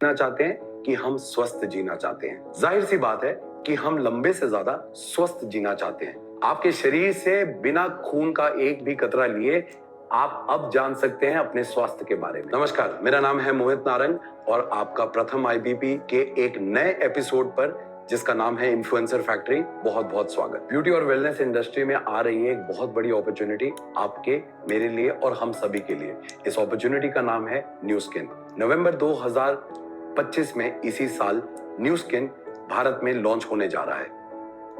जीना चाहते हैं कि हम स्वस्थ जीना चाहते हैं? जाहिर सी बात है कि हम लंबे से ज्यादा स्वस्थ जीना चाहते हैं। आपके शरीर से बिना खून का एक भी कतरा लिए आप अब जान सकते हैं अपने स्वास्थ्य के बारे में। नमस्कार, मेरा नाम है मोहित नारंग और आपका प्रथम आईबीपी के एक नए एपिसोड पर, जिसका नाम है इन्फ्लुएंसर फैक्ट्री, बहुत बहुत स्वागत। ब्यूटी और वेलनेस इंडस्ट्री में आ रही है एक बहुत बड़ी अपॉर्चुनिटी आपके, मेरे लिए और हम सभी के लिए। इस अपॉर्चुनिटी का नाम है न्यू स्किन। नवंबर 2025 में इसी साल न्यू स्किन भारत में लॉन्च होने जा रहा है।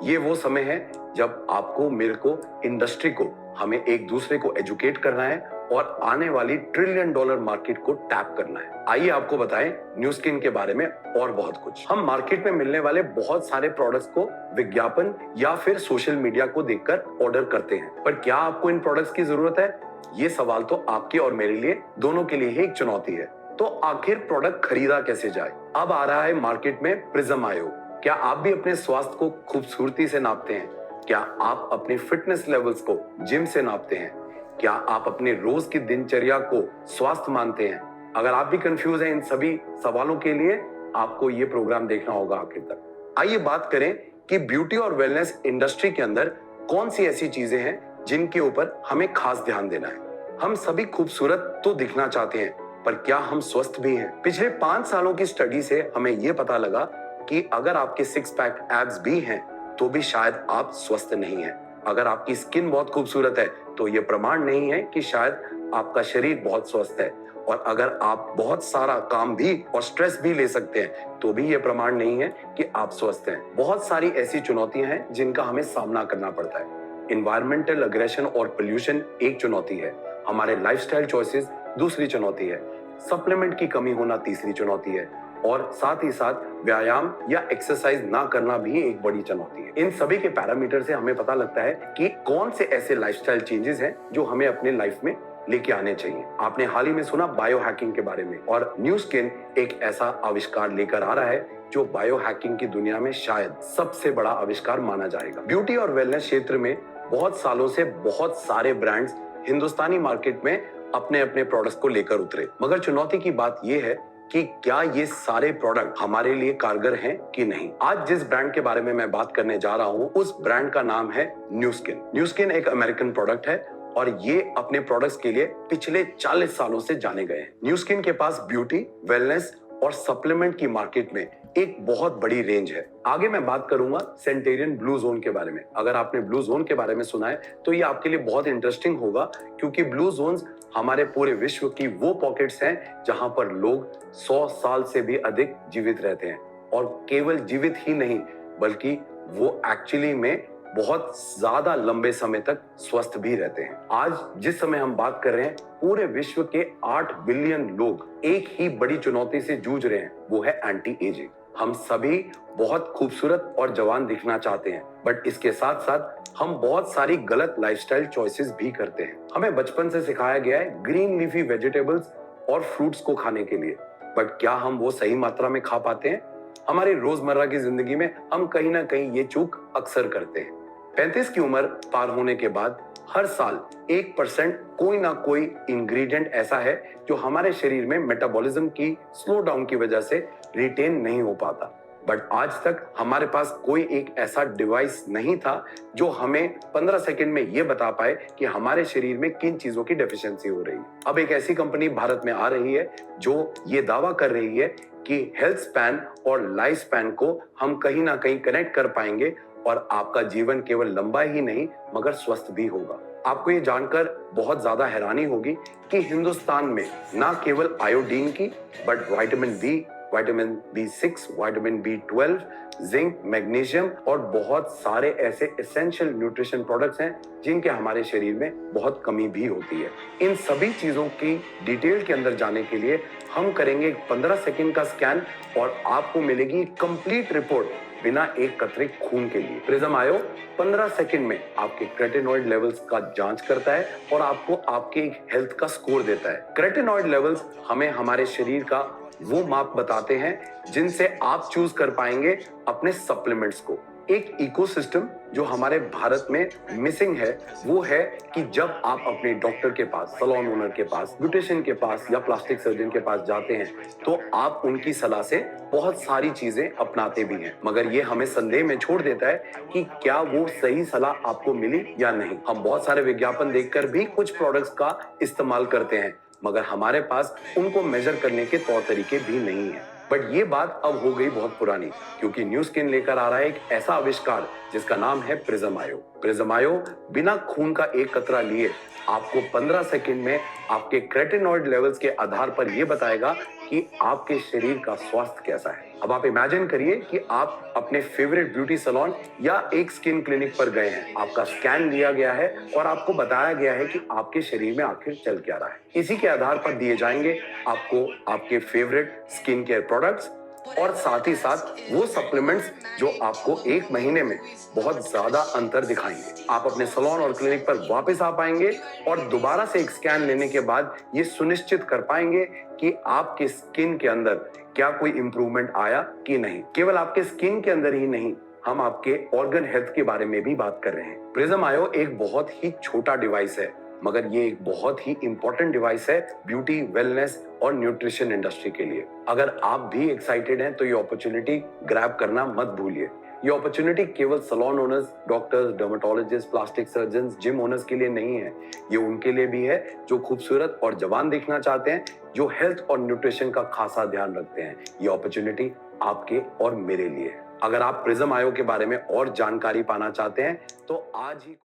ये वो समय है जब आपको, मेरे को, इंडस्ट्री को, हमें एक दूसरे को एजुकेट करना है और आने वाली $1 ट्रिलियन मार्केट को टैप करना है। आइए आपको बताएं न्यू स्किन के बारे में और बहुत कुछ। हम मार्केट में मिलने वाले बहुत सारे प्रोडक्ट्स को विज्ञापन या फिर सोशल मीडिया को देखकर ऑर्डर करते हैं, पर क्या आपको इन प्रोडक्ट्स की जरूरत है? ये सवाल तो आपके और मेरे लिए, दोनों के लिए ही एक चुनौती है। तो आखिर प्रोडक्ट खरीदा कैसे जाए? अब आ रहा है मार्केट में प्रिज्म आयो। क्या आप भी अपने स्वास्थ्य को खूबसूरती से नापते हैं? क्या आप अपने फिटनेस लेवल्स को जिम से नापते हैं? क्या आप अपने रोज की दिनचर्या को स्वास्थ्य मानते हैं? अगर आप भी कंफ्यूज हैं इन सभी सवालों के लिए, आपको ये प्रोग्राम देखना होगा आखिर तक। आइए बात करें कि ब्यूटी और वेलनेस इंडस्ट्री के अंदर कौन सी ऐसी चीजें हैं जिनके ऊपर हमें खास ध्यान देना है। हम सभी खूबसूरत तो दिखना चाहते हैं, पर क्या हम स्वस्थ भी हैं? पिछले 5 सालों की स्टडी से हमें यह पता लगा कि अगर आपके 6 पैक एब्स भी हैं तो भी शायद आप स्वस्थ नहीं हैं। अगर आपकी स्किन बहुत खूबसूरत है तो यह प्रमाण नहीं है कि शायद आपका शरीर बहुत स्वस्थ है। और अगर आप बहुत सारा काम भी और स्ट्रेस भी ले सकते हैं तो भी यह प्रमाण नहीं है कि आप स्वस्थ हैं। बहुत सारी ऐसी चुनौतियां हैं जिनका हमें सामना करना पड़ता है। इन्वायरमेंटल अग्रेशन और पोल्यूशन एक चुनौती है, हमारे लाइफस्टाइल चॉइसेस दूसरी चुनौती है, सप्लीमेंट की कमी होना तीसरी चुनौती है, और साथ ही साथ व्यायाम या एक्सरसाइज ना करना भी एक बड़ी चुनौती है। इन सभी के पैरामीटर से हमें पता लगता है कि कौन से ऐसे लाइफस्टाइल चेंजेस हैं जो हमें अपने लाइफ में लेके आने चाहिए। आपने हाल ही में सुना बायो हैकिंग के बारे में, और न्यू स्किन एक ऐसा आविष्कार लेकर आ रहा है जो बायो हैकिंग की दुनिया में शायद सबसे बड़ा आविष्कार माना जाएगा। ब्यूटी और वेलनेस क्षेत्र में बहुत सालों से बहुत सारे ब्रांड्स हिंदुस्तानी मार्केट में अपने अपने प्रोडक्ट्स को लेकर उतरे, मगर चुनौती की बात यह है कि क्या ये सारे प्रोडक्ट हमारे लिए कारगर हैं कि नहीं। आज जिस ब्रांड के बारे में मैं बात करने जा रहा हूं, उस ब्रांड का नाम है न्यू स्किन। न्यू स्किन एक अमेरिकन प्रोडक्ट है और ये अपने प्रोडक्ट्स के लिए पिछले 40 सालों से जाने गए हैं। न्यू स्किन के पास ब्यूटी, वेलनेस और सप्लीमेंट की मार्केट में एक बहुत बड़ी रेंज है। आगे मैं बात करूंगा सेंटेरियन ब्लू जोन के बारे में। अगर आपने ब्लू जोन के बारे में सुना है तो ये आपके लिए बहुत इंटरेस्टिंग होगा, क्योंकि ब्लू जोन्स हमारे पूरे विश्व की वो पॉकेट्स हैं जहां पर लोग 100 साल से भी अधिक जीवित रहते हैं, और केवल जीवित ही नहीं बल्कि वो एक्चुअली में बहुत ज्यादा लंबे समय तक स्वस्थ भी रहते हैं। आज जिस समय हम बात कर रहे हैं, पूरे विश्व के 8 बिलियन लोग एक ही बड़ी चुनौती से जूझ रहे हैं, वो है एंटी एजिंग। हम सभी बहुत खूबसूरत और जवान दिखना चाहते हैं, बट इसके साथ साथ हम बहुत सारी गलत लाइफस्टाइल चॉइसेस भी करते हैं। हमें बचपन से सिखाया गया है ग्रीन लीफी वेजिटेबल्स और फ्रूट्स को खाने के लिए, बट क्या हम वो सही मात्रा में खा पाते हैं? हमारी रोजमर्रा की जिंदगी में हम कहीं ना कहीं ये चूक अक्सर करते हैं। 35 की उम्र पार होने के बाद हर साल 1% कोई ना कोई इंग्रेडिएंट ऐसा है जो हमारे शरीर में मेटाबॉलिज्म की स्लो डाउन की वजह से रिटेन नहीं हो पाता। बट आज तक हमारे पास कोई एक ऐसा डिवाइस नहीं था जो हमें 15 सेकंड में ये बता पाए कि हमारे शरीर में किन चीजों की डेफिशिएंसी हो रही है। अब एक ऐसी कंपनी भारत में आ रही है जो ये दावा कर रही है कि हेल्थ स्पैन और लाइफ स्पैन को हम कहीं ना कहीं कनेक्ट कर पाएंगे और आपका जीवन केवल लंबा ही नहीं मगर स्वस्थ भी होगा। आपको ये जानकर बहुत ज्यादा हैरानी होगी कि हिंदुस्तान में ना केवल आयोडीन की but vitamin B, vitamin B6, vitamin B12, zinc, magnesium और बहुत सारे ऐसे एसेंशियल न्यूट्रिशन प्रोडक्ट्स हैं जिनके हमारे शरीर में बहुत कमी भी होती है। इन सभी चीजों की डिटेल के अंदर जाने के लिए हम करेंगे 15 सेकंड का स्कैन और आपको मिलेगी कंप्लीट रिपोर्ट बिना एक कतरे खून के लिए। प्रिज्म आयो 15 सेकंड में आपके क्रेटिनॉइड लेवल्स का जांच करता है और आपको आपके हेल्थ का स्कोर देता है। क्रेटिनॉइड लेवल्स हमें हमारे शरीर का वो माप बताते हैं जिनसे आप चूज कर पाएंगे अपने सप्लीमेंट्स को। एक इकोसिस्टम जो हमारे भारत में मिसिंग है वो है कि जब आप अपने डॉक्टर के पास, सैलून ओनर के पास, ब्यूटिशियन के पास या प्लास्टिक सर्जन के पास जाते हैं तो आप उनकी सलाह से बहुत सारी चीजें अपनाते भी हैं, मगर ये हमें संदेह में छोड़ देता है कि क्या वो सही सलाह आपको मिली या नहीं। हम बहुत सारे विज्ञापन देखकर भी कुछ प्रोडक्ट्स का इस्तेमाल करते हैं, मगर हमारे पास उनको मेजर करने के तौर तरीके भी नहीं है। बट ये बात अब हो गई बहुत पुरानी, क्योंकि न्यू स्किन लेकर आ रहा है एक ऐसा आविष्कार जिसका नाम है प्रिज्म आयो। प्रिज्म आयो बिना खून का एक कतरा लिए आपको 15 सेकंड में आपके क्रेटिनॉइड लेवल्स के आधार पर यह बताएगा कि आपके शरीर का स्वास्थ्य कैसा है। अब आप इमेजिन करिए कि आप अपने फेवरेट ब्यूटी सैलून या एक स्किन क्लिनिक पर गए हैं, आपका स्कैन लिया गया है और आपको बताया गया है कि आपके शरीर में आखिर चल क्या रहा है। इसी के आधार पर दिए जाएंगे आपको आपके फेवरेट स्किन केयर प्रोडक्ट्स और साथ ही साथ वो सप्लीमेंट्स जो आपको एक महीने में बहुत ज्यादा अंतर दिखाएंगे। आप अपने सैलून और क्लिनिक पर वापस आ पाएंगे और दोबारा से एक स्कैन लेने के बाद ये सुनिश्चित कर पाएंगे कि आपके स्किन के अंदर क्या कोई इंप्रूवमेंट आया कि नहीं। केवल आपके स्किन के अंदर ही नहीं, हम आपके ऑर्गन हेल्थ के बारे में भी बात कर रहे हैं। प्रिज्म आयो एक बहुत ही छोटा डिवाइस है, मगर ये एक बहुत ही इंपॉर्टेंट डिवाइस है ब्यूटी, वेलनेस और न्यूट्रिशन इंडस्ट्री के लिए। अगर आप भी एक्साइटेड हैं तो ये अपॉर्चुनिटी ग्रैब करना मत भूलिए। ये अपॉर्चुनिटी केवल salon owners, doctors, dermatologists, plastic surgeons, gym owners के लिए नहीं है, ये उनके लिए भी है जो खूबसूरत और जवान दिखना चाहते हैं, जो हेल्थ और न्यूट्रिशन का खासा ध्यान रखते हैं। ये अपॉर्चुनिटी आपके और मेरे लिए है। अगर आप प्रिज्म आयो के बारे में और जानकारी पाना चाहते हैं तो आज ही